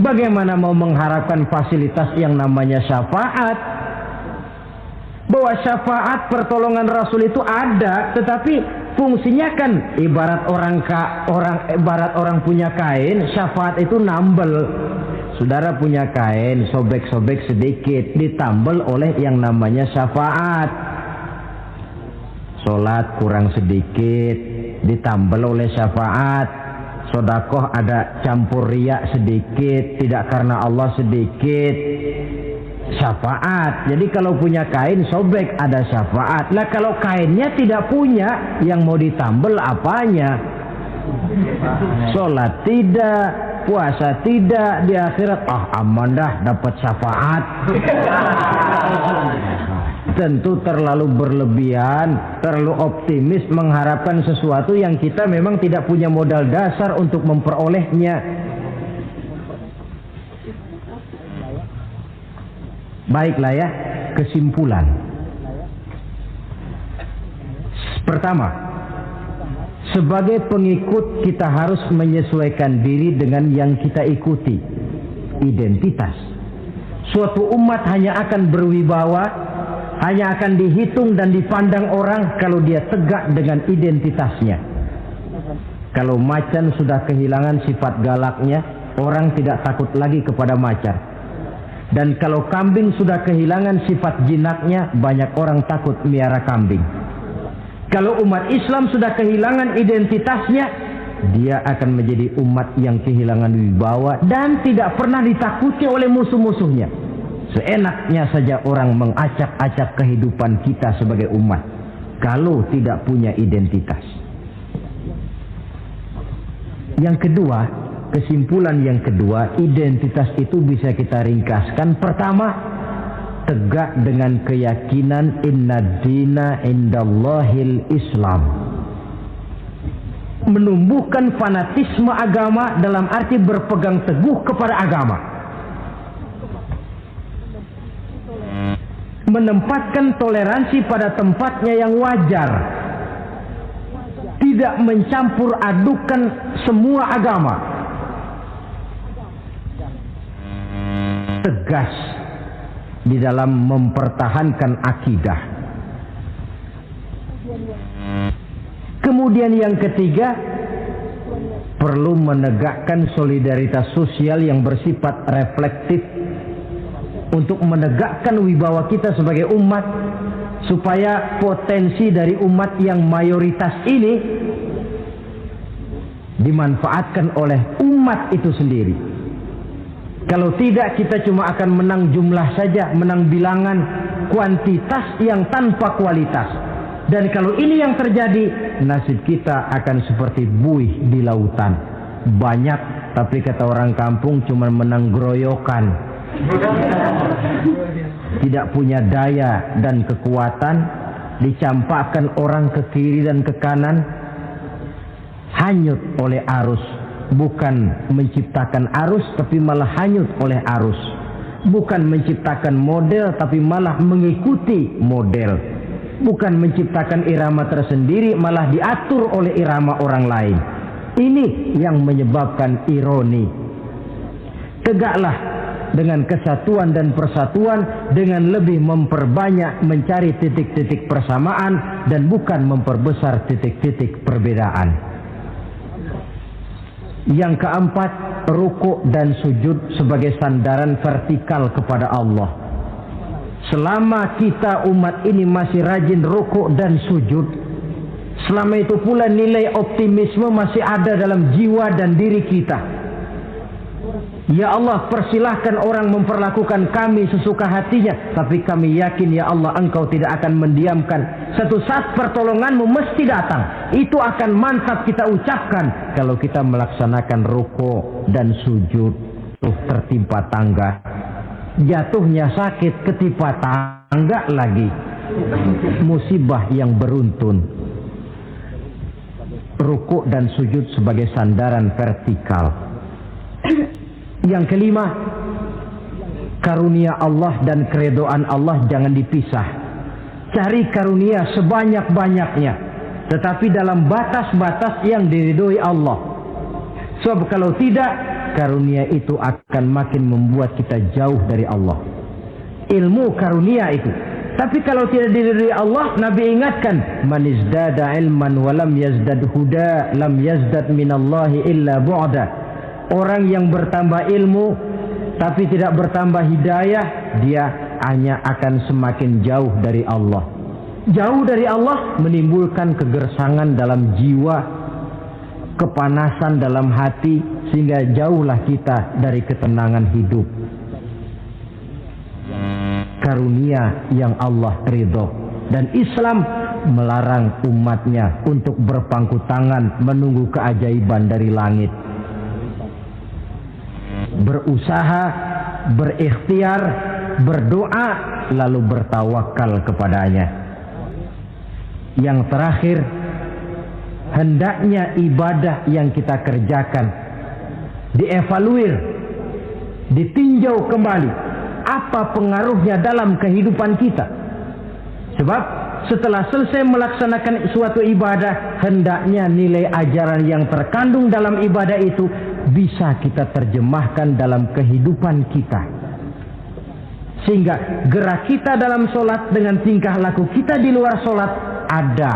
Bagaimana mau mengharapkan fasilitas yang namanya syafaat? Bahwa syafaat pertolongan Rasul itu ada, tetapi fungsinya kan ibarat orang punya kain, syafaat itu nambel. Saudara punya kain, sobek-sobek sedikit, ditambel oleh yang namanya syafaat. Sholat kurang sedikit, ditambel oleh syafaat. Sodakoh ada campur riya sedikit, tidak karena Allah sedikit, syafaat. Jadi kalau punya kain sobek ada syafaat. Lah kalau kainnya tidak punya, yang mau ditambel apanya? Sholat tidak, puasa tidak, di akhirat aman dah dapat syafaat. Tentu terlalu berlebihan, terlalu optimis mengharapkan sesuatu yang kita memang tidak punya modal dasar untuk memperolehnya. Baiklah ya, kesimpulan. Pertama, sebagai pengikut kita harus menyesuaikan diri dengan yang kita ikuti. Identitas. Suatu umat hanya akan berwibawa, hanya akan dihitung dan dipandang orang kalau dia tegak dengan identitasnya. Kalau macan sudah kehilangan sifat galaknya, orang tidak takut lagi kepada macan. Dan kalau kambing sudah kehilangan sifat jinaknya, banyak orang takut miara kambing. Kalau umat Islam sudah kehilangan identitasnya, dia akan menjadi umat yang kehilangan wibawa dan tidak pernah ditakuti oleh musuh-musuhnya. Seenaknya saja orang mengacak-acak kehidupan kita sebagai umat kalau tidak punya identitas. Yang kedua, kesimpulan yang kedua, identitas itu bisa kita ringkaskan. Pertama, tegak dengan keyakinan inna dina indallahil Islam. Menumbuhkan fanatisme agama dalam arti berpegang teguh kepada agama. Menempatkan toleransi pada tempatnya yang wajar. Tidak mencampur adukan semua agama. Tegas di dalam mempertahankan akidah. Kemudian yang ketiga, perlu menegakkan solidaritas sosial yang bersifat reflektif untuk menegakkan wibawa kita sebagai umat, supaya potensi dari umat yang mayoritas ini dimanfaatkan oleh umat itu sendiri. Kalau tidak, kita cuma akan menang jumlah saja, menang bilangan, kuantitas yang tanpa kualitas. Dan kalau ini yang terjadi, nasib kita akan seperti buih di lautan. Banyak, tapi kata orang kampung cuma menang groyokan. Tidak punya daya dan kekuatan, dicampakkan orang ke kiri dan ke kanan, hanyut oleh arus. Bukan menciptakan arus, tapi malah hanyut oleh arus. Bukan menciptakan model, tapi malah mengikuti model. Bukan menciptakan irama tersendiri, malah diatur oleh irama orang lain. Ini yang menyebabkan ironi. Tegaklah dengan kesatuan dan persatuan, dengan lebih memperbanyak mencari titik-titik persamaan dan bukan memperbesar titik-titik perbedaan. Yang keempat, rukuk dan sujud sebagai sandaran vertikal kepada Allah. Selama kita umat ini masih rajin rukuk dan sujud, selama itu pula nilai optimisme masih ada dalam jiwa dan diri kita. Ya Allah, persilahkan orang memperlakukan kami sesuka hatinya, tapi kami yakin ya Allah, Engkau tidak akan mendiamkan. Satu saat pertolonganmu mesti datang. Itu akan mantap kita ucapkan kalau kita melaksanakan rukuk dan sujud. Tertimpa tangga, jatuhnya sakit, ketimpa tangga lagi, musibah yang beruntun. Rukuk dan sujud sebagai sandaran vertikal. Yang kelima, karunia Allah dan keridhaan Allah jangan dipisah. Cari karunia sebanyak-banyaknya, tetapi dalam batas-batas yang diridhoi Allah. Sebab kalau tidak, karunia itu akan makin membuat kita jauh dari Allah. Ilmu karunia itu. Tapi kalau tidak diridhoi Allah, Nabi ingatkan, man izdada ilman wa lam yazdad huda, lam yazdad minallahi illa bu'da. Orang yang bertambah ilmu tapi tidak bertambah hidayah, dia hanya akan semakin jauh dari Allah. Jauh dari Allah menimbulkan kegersangan dalam jiwa, kepanasan dalam hati, sehingga jauhlah kita dari ketenangan hidup. Karunia yang Allah ridho, dan Islam melarang umatnya untuk berpangku tangan menunggu keajaiban dari langit. Berusaha, berikhtiar, berdoa, lalu bertawakal kepadanya. Yang terakhir, hendaknya ibadah yang kita kerjakan dievaluir, ditinjau kembali apa pengaruhnya dalam kehidupan kita. Sebab setelah selesai melaksanakan suatu ibadah, hendaknya nilai ajaran yang terkandung dalam ibadah itu bisa kita terjemahkan dalam kehidupan kita, sehingga gerak kita dalam sholat dengan tingkah laku kita di luar sholat ada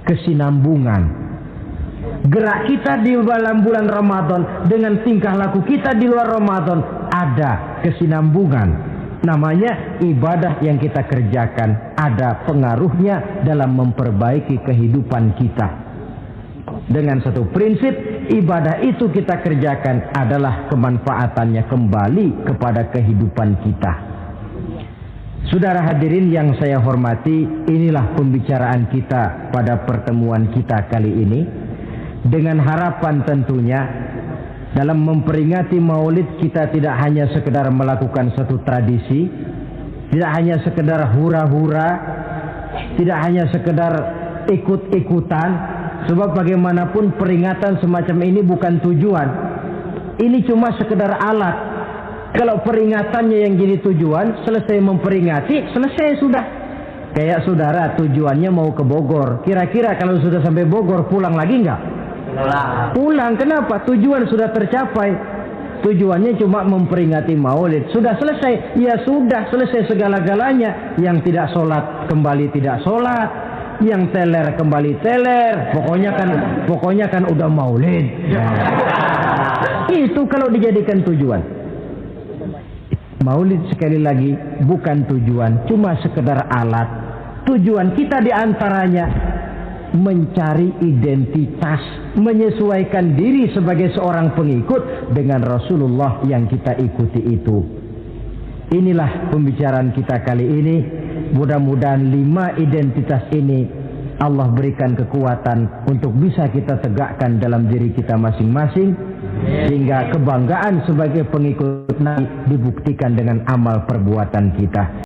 kesinambungan. Gerak kita di dalam bulan Ramadan dengan tingkah laku kita di luar Ramadan ada kesinambungan. Namanya ibadah yang kita kerjakan ada pengaruhnya dalam memperbaiki kehidupan kita. Dengan satu prinsip, ibadah itu kita kerjakan adalah kemanfaatannya kembali kepada kehidupan kita. Saudara hadirin yang saya hormati, inilah pembicaraan kita pada pertemuan kita kali ini. Dengan harapan tentunya dalam memperingati Maulid kita tidak hanya sekedar melakukan satu tradisi, tidak hanya sekedar hura-hura, tidak hanya sekedar ikut-ikutan. Sebab bagaimanapun peringatan semacam ini bukan tujuan. Ini cuma sekedar alat. Kalau peringatannya yang jadi tujuan, selesai memperingati, selesai sudah. Kayak saudara tujuannya mau ke Bogor. Kira-kira kalau sudah sampai Bogor pulang lagi enggak? Pulang. Kenapa? Tujuan sudah tercapai. Tujuannya cuma memperingati Maulid. Sudah selesai. Ya sudah selesai segala-galanya. Yang tidak sholat kembali tidak sholat, yang teler kembali teler. Pokoknya kan udah Maulid. Itu kalau dijadikan tujuan. Maulid sekali lagi bukan tujuan, cuma sekedar alat. Tujuan kita diantaranya mencari identitas, menyesuaikan diri sebagai seorang pengikut dengan Rasulullah yang kita ikuti itu. Inilah pembicaraan kita kali ini. Mudah-mudahan 5 identitas ini Allah berikan kekuatan untuk bisa kita tegakkan dalam diri kita masing-masing, sehingga kebanggaan sebagai pengikut Nabi dibuktikan dengan amal perbuatan kita.